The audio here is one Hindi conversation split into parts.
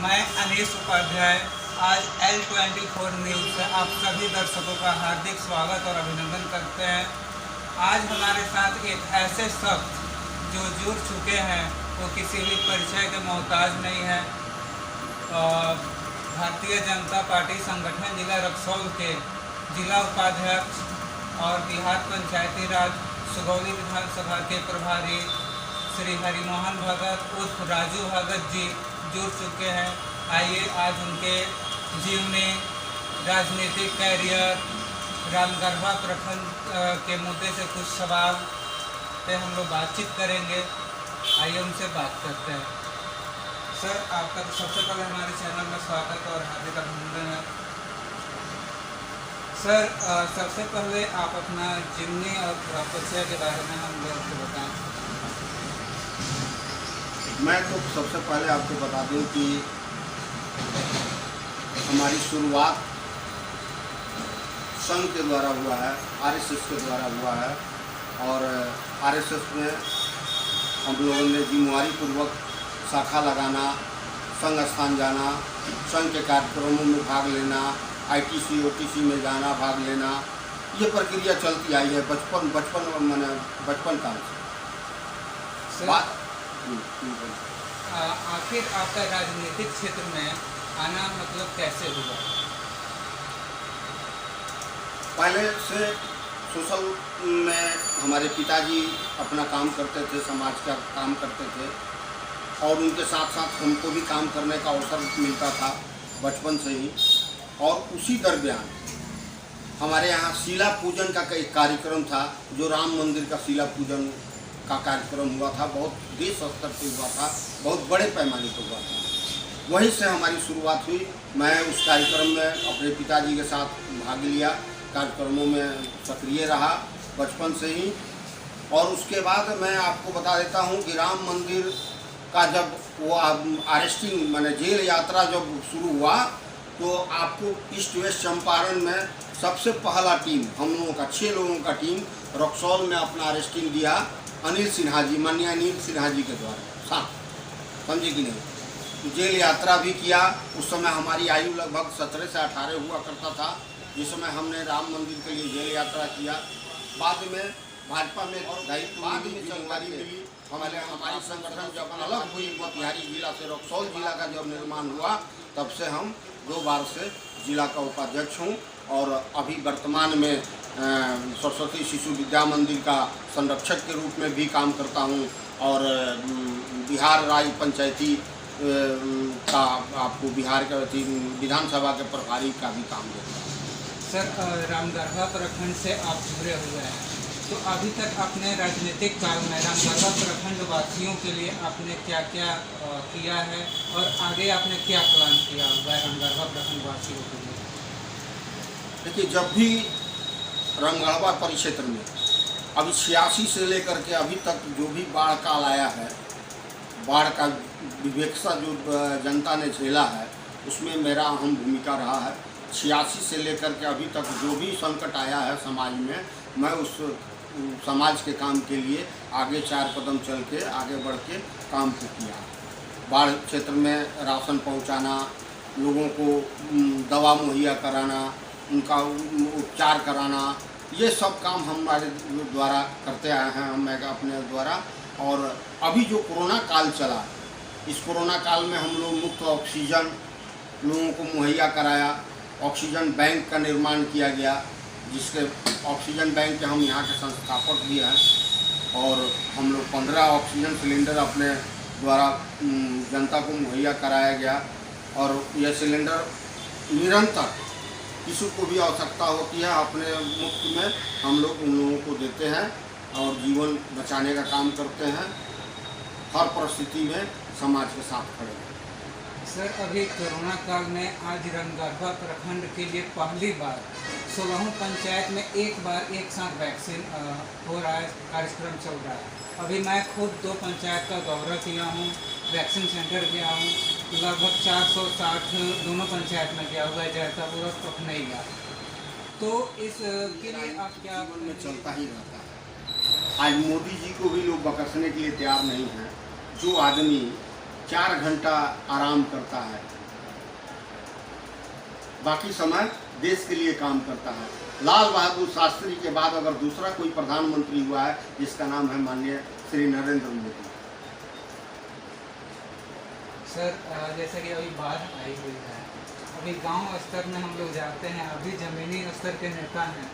मैं अनीश उपाध्याय आज L24 न्यूज़ से आप सभी दर्शकों का हार्दिक स्वागत और अभिनंदन करते हैं। आज हमारे साथ एक ऐसे शख्स जो जुड़ चुके हैं, वो किसी भी परिचय के मोहताज नहीं है। भारतीय जनता पार्टी संगठन जिला रक्सौल के जिला उपाध्यक्ष और बिहार पंचायती राज सुगौली विधानसभा के प्रभारी श्री हरिमोहन भगत उर्फ राजू भगत जी जुड़ चुके हैं। आइए आज उनके जीवनी, राजनीतिक कैरियर, रामगढ़वा प्रखंड के मुद्दे से कुछ सवाल पे हम लोग बातचीत करेंगे। आइए उनसे बात करते हैं। सर, आपका तो सबसे पहले हमारे चैनल में स्वागत और हार्दिक अभिनंदन है। सर, सबसे पहले आप अपना जीवनी और परिचय के बारे में हम लोग को बताएं। मैं तो सबसे पहले आपको बता दूं कि हमारी शुरुआत संघ के द्वारा हुआ है, आरएसएस के द्वारा हुआ है। और आरएसएस में हम लोगों ने जिम्मेवारी पूर्वक शाखा लगाना, संघ स्थान जाना, संघ के कार्यक्रमों में भाग लेना, आईटीसी ओटीसी में जाना, भाग लेना, ये प्रक्रिया चलती आई है बचपन काल से। आखिर आपका राजनीतिक क्षेत्र में आना मतलब कैसे हुआ? पहले से सोशल में हमारे पिताजी अपना काम करते थे, समाज का काम करते थे और उनके साथ साथ हमको भी काम करने का अवसर मिलता था बचपन से ही। और उसी दरमियान हमारे यहाँ शिला पूजन का एक कार्यक्रम था, जो राम मंदिर का शिला पूजन का कार्यक्रम हुआ था। बहुत देश स्तर पर हुआ था, बहुत बड़े पैमाने पर हुआ था। वहीं से हमारी शुरुआत हुई। मैं उस कार्यक्रम में अपने पिताजी के साथ भाग लिया, कार्यक्रमों में सक्रिय रहा बचपन से ही। और उसके बाद मैं आपको बता देता हूं कि राम मंदिर का जब वो अरेस्टिंग जेल यात्रा जब शुरू हुआ, तो आपको ईस्ट वेस्ट चंपारण में सबसे पहला टीम, हम लोगों का 6 लोगों का टीम रक्सौल में अपना अरेस्टिंग दिया अनिल सिन्हा जी, माननीय अनिल सिन्हा जी के द्वारा साथ, समझे कि नहीं। जेल यात्रा भी किया। उस समय हमारी आयु लगभग 17 से 18 हुआ करता था, जिस समय हमने राम मंदिर के लिए जेल यात्रा किया। बाद में भाजपा में और बाद में जानकारी मिली। हमारी संगठन जब अलग हुई, मोतिहारी जिला से रक्सौल जिला का जब निर्माण हुआ, तब से हम 2 बार से जिला का उपाध्यक्ष हूँ। और अभी वर्तमान में सरस्वती शिशु विद्या मंदिर का संरक्षक के रूप में भी काम करता हूँ। और बिहार राज्य पंचायती का आपको बिहार के विधानसभा के प्रभारी का भी काम देता हूँ। सर, रामगढ़वा प्रखंड से आप जुड़े हुए हैं, तो अभी तक अपने राजनीतिक काल में रामगढ़वा प्रखंड वासियों के लिए आपने क्या क्या किया है और आगे आपने क्या प्लान किया हुआ है रामगढ़वा प्रखंड वासियों के लिए? देखिए, जब भी रामगढ़वा परिक्षेत्र में अभी 86 से लेकर के अभी तक जो भी बाढ़ काल आया है, बाढ़ का विवेकसा जो जनता ने झेला है, उसमें मेरा अहम भूमिका रहा है। 86 से लेकर के अभी तक जो भी संकट आया है समाज में, मैं उस समाज के काम के लिए आगे 4 कदम चल के आगे बढ़ के काम को किया। बाढ़ क्षेत्र में राशन पहुंचाना, लोगों को दवा मुहैया कराना, उनका उपचार कराना, ये सब काम हमारे द्वारा करते आए हैं, हम अपने द्वारा। और अभी जो कोरोना काल चला, इस कोरोना काल में हम लोग मुफ्त ऑक्सीजन लोगों को मुहैया कराया। ऑक्सीजन बैंक का निर्माण किया गया, जिसके ऑक्सीजन बैंक के हम यहाँ के संस्थापक भी हैं। और हम लोग 15 ऑक्सीजन सिलेंडर अपने द्वारा जनता को मुहैया कराया गया। और यह सिलेंडर निरंतर किसी को भी आवश्यकता होती है, अपने मुफ्त में हम लोग उन लोगों को देते हैं और जीवन बचाने का काम करते हैं। हर परिस्थिति में समाज के साथ खड़े हैं। सर, अभी कोरोना काल में आज रामगढ़वा प्रखंड के लिए पहली बार 16 पंचायत में एक बार एक साथ वैक्सीन हो रहा है, कार्यक्रम चल रहा है। अभी मैं खुद 2 पंचायत का दौरा किया हूँ, वैक्सीन सेंटर गया हूँ, लगभग 460 दोनों पंचायत में गया हुआ है, जैतापुर और पखनैया। तो इसके लिए आप क्या जीवन में चलता ही रहता है। आज मोदी जी को भी लोग बकसने के लिए तैयार नहीं हैं। जो आदमी 4 घंटा आराम करता है, बाकी समय देश के लिए काम करता है। लाल बहादुर शास्त्री के बाद अगर दूसरा कोई प्रधानमंत्री हुआ है जिसका नाम है माननीय श्री नरेंद्र मोदी। सर जैसे कि अभी बाढ़ आई हुई है, अभी गांव स्तर में हम लोग जाते हैं, अभी ज़मीनी स्तर के नेता हैं,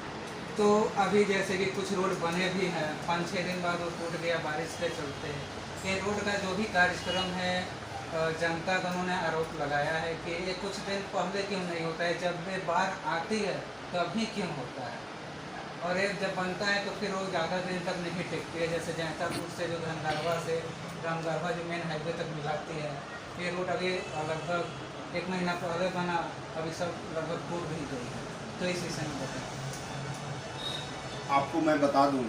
तो अभी जैसे कि कुछ रोड बने भी हैं, 5-6 दिन बाद वो टूट गया बारिश के चलते। ये रोड का जो भी कार्यक्रम है, जनता का उन्होंने आरोप लगाया है कि ये कुछ दिन पहले क्यों नहीं होता है, जब ये बाढ़ आती है तभी क्यों होता है, और एक जब बनता है तो फिर वो ज़्यादा दिन तक नहीं टिकती है। जैसे जैतापुर से जो धनगरवा से रामगरवा जो मेन हाईवे तक मिलाती है, ये रोड अभी लगभग 1 महीना पहले बना, अभी सब लगभग टूट भी गई है। तो इस विषय में बताएं। आपको मैं बता दूँ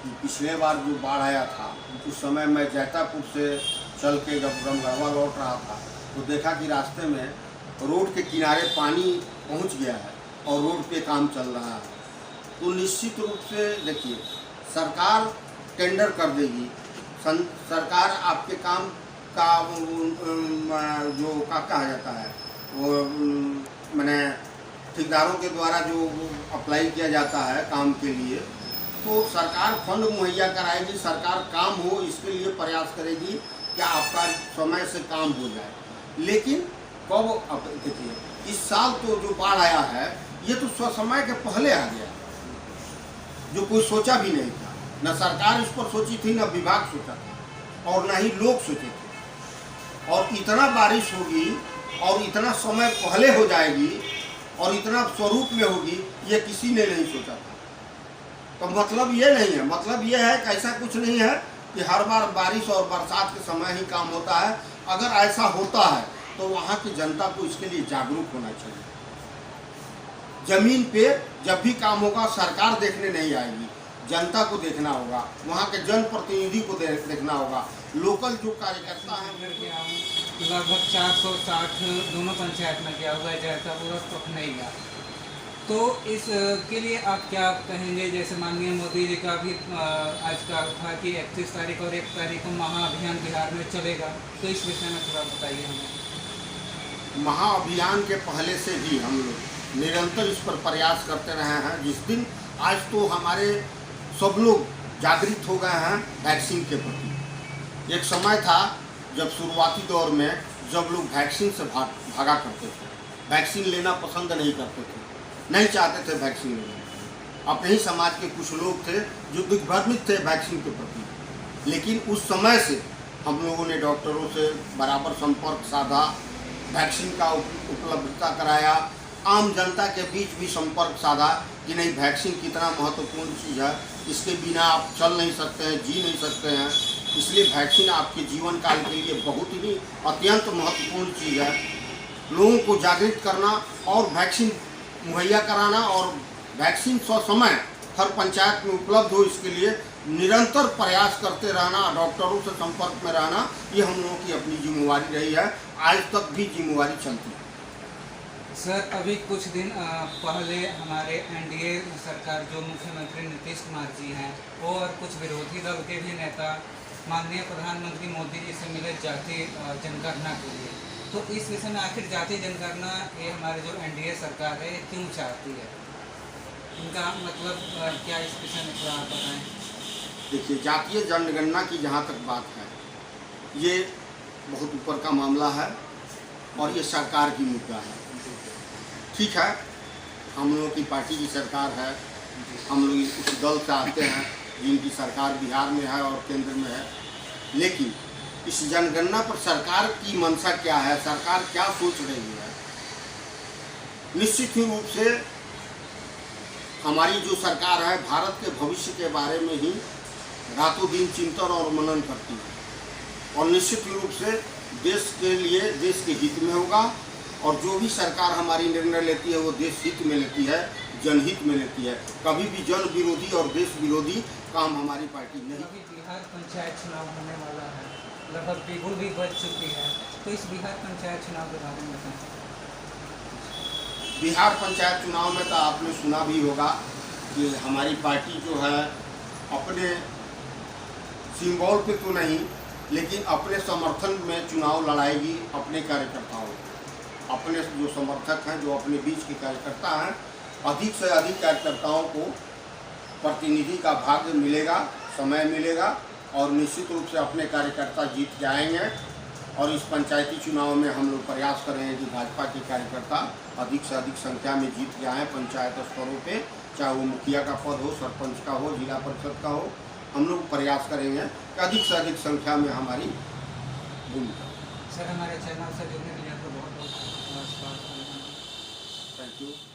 कि पिछले बार जो बाढ़ आया था उस समय मैं जैतापुर से चल के जब रामगरवा लौट रहा था तो देखा कि रास्ते में रोड के किनारे पानी पहुंच गया है और रोड पे काम चल रहा है। तो निश्चित रूप से देखिए, सरकार टेंडर कर देगी, सरकार आपके काम का जो कहा जाता है वो मैंने ठेकेदारों के द्वारा जो अप्लाई किया जाता है काम के लिए, तो सरकार फंड मुहैया कराएगी, सरकार काम हो इसके लिए प्रयास करेगी कि आपका समय से काम हो जाए। लेकिन कब, अब देखिए इस साल तो जो बाढ़ आया है ये तो समय के पहले आ गया, जो कोई सोचा भी नहीं था, न सरकार इस पर सोची थी, न विभाग सोचा था और न ही लोग सोचे थे। और इतना बारिश होगी और इतना समय पहले हो जाएगी और इतना स्वरूप में होगी, ये किसी ने नहीं सोचा था। तो मतलब ये नहीं है, मतलब ये है कि ऐसा कुछ नहीं है कि हर बार बारिश और बरसात के समय ही काम होता है। अगर ऐसा होता है तो वहाँ की जनता को इसके लिए जागरूक होना चाहिए। जमीन पे जब भी काम होगा सरकार देखने नहीं आएगी, जनता को देखना होगा, वहाँ के जनप्रतिनिधि को देखना होगा, लोकल जो कार्यकर्ता हैं। लगभग 460 दोनों पंचायत में गया हुआ है, जैतापुर और पखनैया। तो इसके लिए आप क्या कहेंगे? जैसे माननीय मोदी जी का भी आज का था कि 31 तारीख और 1 तारीख को महाअभियान बिहार में चलेगा, तो इस विषय में थोड़ा बताइए हमें। महाअभियान के पहले से ही हम लोग निरंतर इस पर प्रयास करते रहे हैं। जिस दिन आज तो हमारे सब लोग जागृत हो गए हैं वैक्सीन के प्रति। एक समय था जब शुरुआती दौर में जब लोग वैक्सीन से भागा करते थे, वैक्सीन लेना पसंद नहीं करते थे, नहीं चाहते थे वैक्सीन लेना। अपने ही समाज के कुछ लोग थे जो दिग्भ्रमित थे वैक्सीन के प्रति। लेकिन उस समय से हम लोगों ने डॉक्टरों से बराबर संपर्क साधा, वैक्सीन का उपलब्धता कराया, आम जनता के बीच भी संपर्क साधा कि नहीं वैक्सीन कितना महत्वपूर्ण चीज़ है, इसके बिना आप चल नहीं सकते हैं, जी नहीं सकते हैं, इसलिए वैक्सीन आपके जीवन काल के लिए बहुत ही अत्यंत महत्वपूर्ण चीज़ है। लोगों को जागृत करना और वैक्सीन मुहैया कराना और वैक्सीन समय हर पंचायत में उपलब्ध हो, इसके लिए निरंतर प्रयास करते रहना, डॉक्टरों से संपर्क में रहना, ये हम लोगों की अपनी जिम्मेवारी रही है, आज तक भी जिम्मेवारी चलती है। सर अभी कुछ दिन पहले हमारे एनडीए सरकार जो मुख्यमंत्री नीतीश कुमार जी हैं, वो और कुछ विरोधी दल के भी नेता माननीय प्रधानमंत्री मोदी जी से मिले जातीय जनगणना के लिए। तो इस विषय में आखिर जातीय जनगणना ये हमारे जो एनडीए सरकार है ये क्यों चाहती है, इनका मतलब क्या, इस विषय में थोड़ा बताएं। देखिए, जातीय जनगणना की जहाँ तक बात है, ये बहुत ऊपर का मामला है और ये सरकार की मुद्दा है। ठीक है, हम लोगों की पार्टी की सरकार है, हम लोग उस दल से आते हैं जिनकी सरकार बिहार में है और केंद्र में है, लेकिन इस जनगणना पर सरकार की मंशा क्या है, सरकार क्या सोच रही है। निश्चित ही रूप से हमारी जो सरकार है भारत के भविष्य के बारे में ही रातों दिन चिंतन और मनन करती है और निश्चित रूप से देश के लिए, देश के हित में होगा और जो भी सरकार हमारी निर्णय लेती है वो देश हित में लेती है, जनहित में लेती है। कभी भी जन विरोधी और देश विरोधी काम हमारी पार्टी नहीं। अभी बिहार पंचायत चुनाव होने वाला है, लगभग बिगुल भी बच चुकी है, तो इस बिहार पंचायत चुनाव के बारे में बताएं। बिहार पंचायत चुनाव में तो आपने सुना भी होगा कि हमारी पार्टी जो है अपने सिंबल पे तो नहीं लेकिन अपने समर्थन में चुनाव लड़ाएगी अपने कार्यकर्ताओं को। अपने जो समर्थक हैं, जो अपने बीच के कार्यकर्ता हैं, अधिक से अधिक कार्यकर्ताओं को प्रतिनिधि का भाग्य मिलेगा, समय मिलेगा और निश्चित रूप से अपने कार्यकर्ता जीत जाएंगे। और इस पंचायती चुनाव में हम लोग प्रयास करेंगे कि भाजपा के कार्यकर्ता अधिक से अधिक संख्या में जीत जाएँ पंचायत स्तरों पे, चाहे वो मुखिया का पद हो, सरपंच का हो, जिला परिषद का हो। हम लोग प्रयास करेंगे कि अधिक से अधिक संख्या में हमारी भूमिका। सर, हमारे चैनल से जुड़ने के लिए आपको बहुत बहुत नमस्कार। Thank you.